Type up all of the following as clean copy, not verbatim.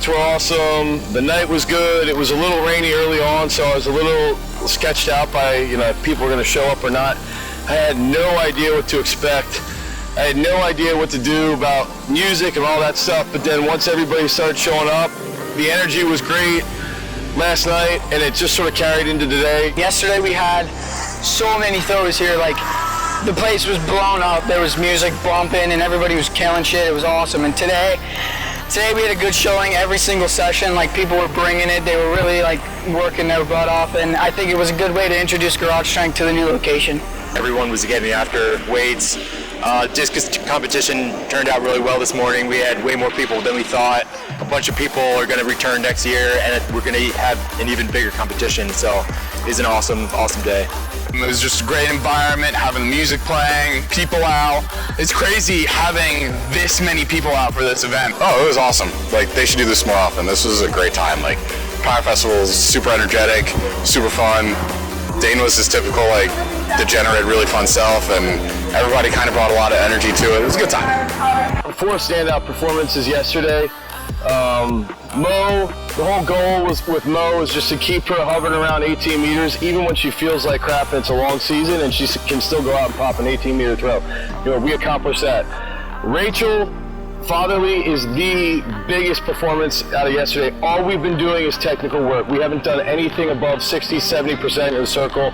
were awesome. The night was good. It was a little rainy early on, so I was a little sketched out by, if people were going to show up or not. I had no idea what to expect. I had no idea what to do about music and all that stuff, but then once everybody started showing up, the energy was great last night, and it just sort of carried into today. Yesterday we had so many throws here, like the place was blown up. There was music bumping and everybody was killing shit. It was awesome. And today we had a good showing every single session. Like, people were bringing it. They were really like working their butt off, and I think it was a good way to introduce Garage Strength to the new location. Everyone was getting after weights. Discus competition turned out really well this morning. We had way more people than we thought. A bunch of people are going to return next year, and we're going to have an even bigger competition. So it's an awesome day. It was just a great environment, having the music playing, people out. It's crazy having this many people out for this event. Oh, it was awesome. Like, they should do this more often. This was a great time. Like, Power Festival is super energetic, super fun. Dane was his typical, like, degenerate, really fun self, and everybody kind of brought a lot of energy to it. It was a good time. 4 standout performances yesterday. Mo, the whole goal with Mo is just to keep her hovering around 18 meters, even when she feels like crap and it's a long season, and she can still go out and pop an 18-meter throw. We accomplished that. Rachel Fatherly is the biggest performance out of yesterday. All we've been doing is technical work. We haven't done anything above 60-70% in the circle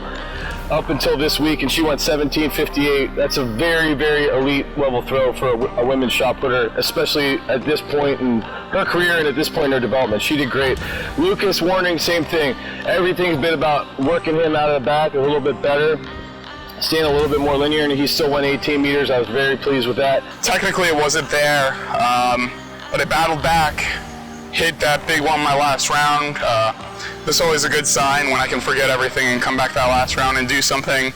up until this week, and she went 17.58. That's a very, very elite level throw for a women's shot putter, especially at this point in her career and at this point in her development. She did great. Lucas Warning, same thing. Everything's been about working him out of the back a little bit better, staying a little bit more linear, and he still went 18 meters. I was very pleased with that. Technically it wasn't there, but I battled back, hit that big one my last round. That's always a good sign when I can forget everything and come back that last round and do something.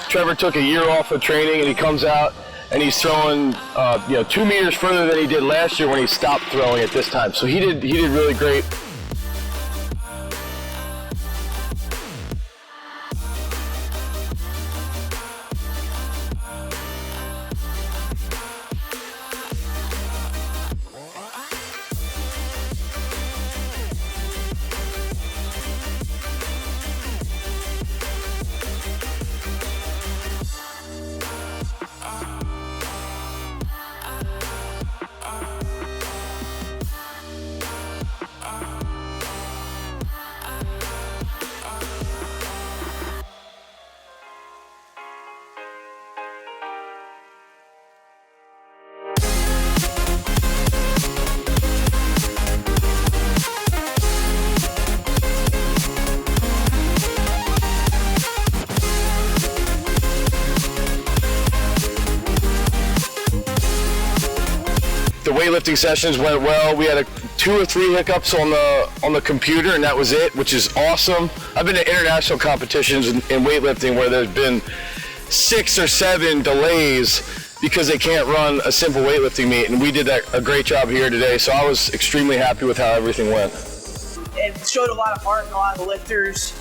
Trevor took a year off of training, and he comes out and he's throwing 2 meters further than he did last year when he stopped throwing at this time. So he did really great. The weightlifting sessions went well. We had 2 or 3 hiccups on the computer, and that was it, which is awesome. I've been to international competitions in weightlifting where there's been 6 or 7 delays because they can't run a simple weightlifting meet, and we did a great job here today, so I was extremely happy with how everything went. It showed a lot of heart in a lot of the lifters.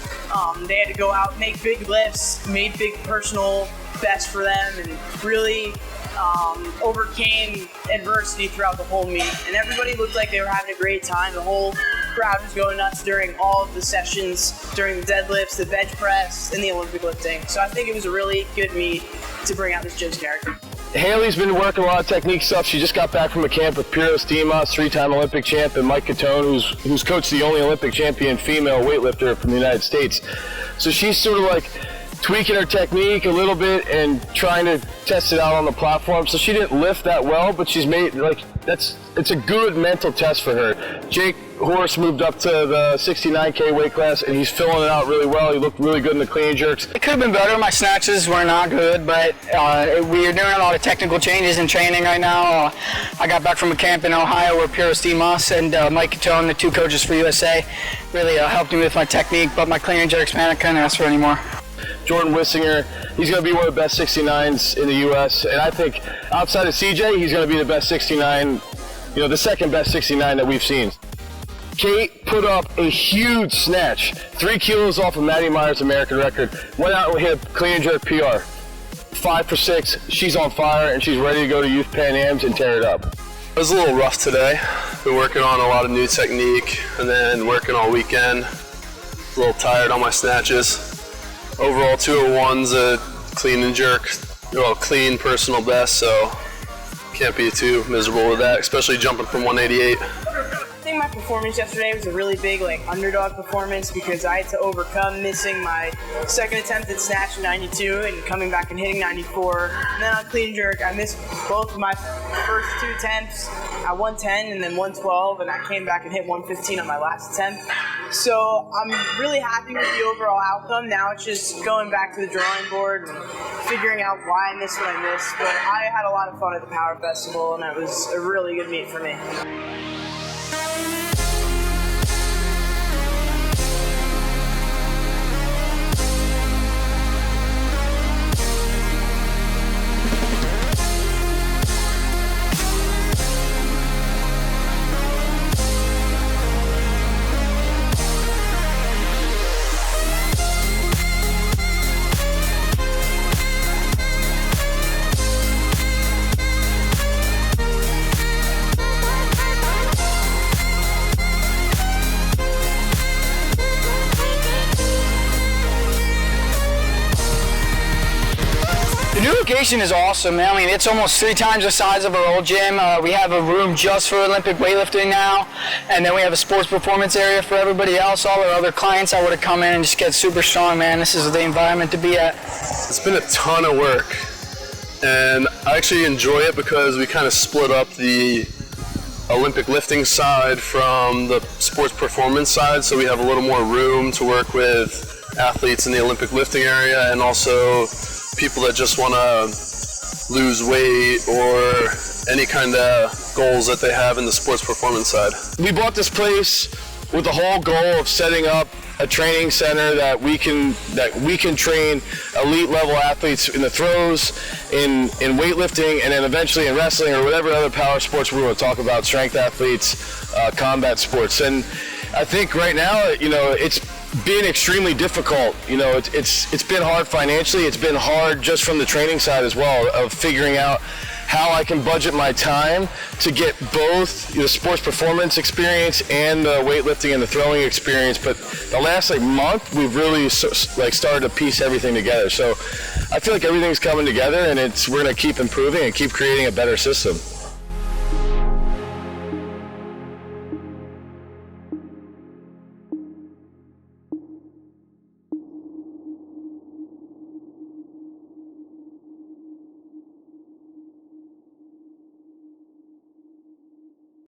They had to go out, make big lifts, made big personal bests for them, and really overcame adversity throughout the whole meet. And everybody looked like they were having a great time. The whole crowd was going nuts during all of the sessions, during the deadlifts, the bench press, and the Olympic lifting. So I think it was a really good meet to bring out this Joe's character. Haley's been working a lot of technique stuff. She just got back from a camp with Piros Dimas, 3-time Olympic champ, and Mike Catone, who's coached the only Olympic champion female weightlifter from the United States. So she's sort of like tweaking her technique a little bit and trying to test it out on the platform. So she didn't lift that well, but she's made, it's a good mental test for her. Jake Horst moved up to the 69K weight class, and he's filling it out really well. He looked really good in the clean and jerks. It could have been better. My snatches were not good, but we are doing a lot of technical changes in training right now. I got back from a camp in Ohio where Piros Dimas and Mike Catone, the 2 coaches for USA, really helped me with my technique, but my clean and jerks, man, I couldn't ask for any more. Jordan Wissinger, he's going to be one of the best 69s in the U.S., and I think outside of CJ, he's going to be the best 69, the second best 69 that we've seen. Kate put up a huge snatch, 3 kilos off of Maddie Meyer's American record, went out and hit a clean and jerk PR. 5 for 6, she's on fire, and she's ready to go to Youth Pan Ams and tear it up. It was a little rough today. Been working on a lot of new technique and then working all weekend. A little tired on my snatches. Overall 201's a clean and jerk, well, clean personal best, so can't be too miserable with that, especially jumping from 188. I think my performance yesterday was a really big underdog performance because I had to overcome missing my second attempt at snatch in 92 and coming back and hitting 94. And then on clean jerk, I missed both of my first two attempts at 110 and then 112, and I came back and hit 115 on my last attempt. So I'm really happy with the overall outcome. Now it's just going back to the drawing board and figuring out why I missed what I missed. But I had a lot of fun at the Power Festival, and it was a really good meet for me. The new location is awesome, man. I mean, it's almost 3 times the size of our old gym. We have a room just for Olympic weightlifting now, and then we have a sports performance area for everybody else. All our other clients I would have come in and just get super strong, man. This is the environment to be at. It's been a ton of work, and I actually enjoy it because we kind of split up the Olympic lifting side from the sports performance side, so we have a little more room to work with athletes in the Olympic lifting area and also people that just want to lose weight or any kind of goals that they have in the sports performance side. We bought this place with the whole goal of setting up a training center that we can train elite level athletes in the throws, in weightlifting, and then eventually in wrestling or whatever other power sports we want to talk about, strength athletes, combat sports. And I think right now, it's been extremely difficult. It's been hard financially. It's been hard just from the training side as well, of figuring out how I can budget my time to get both the sports performance experience and the weightlifting and the throwing experience. But the last month, we've really started to piece everything together. So I feel like everything's coming together, and we're going to keep improving and keep creating a better system.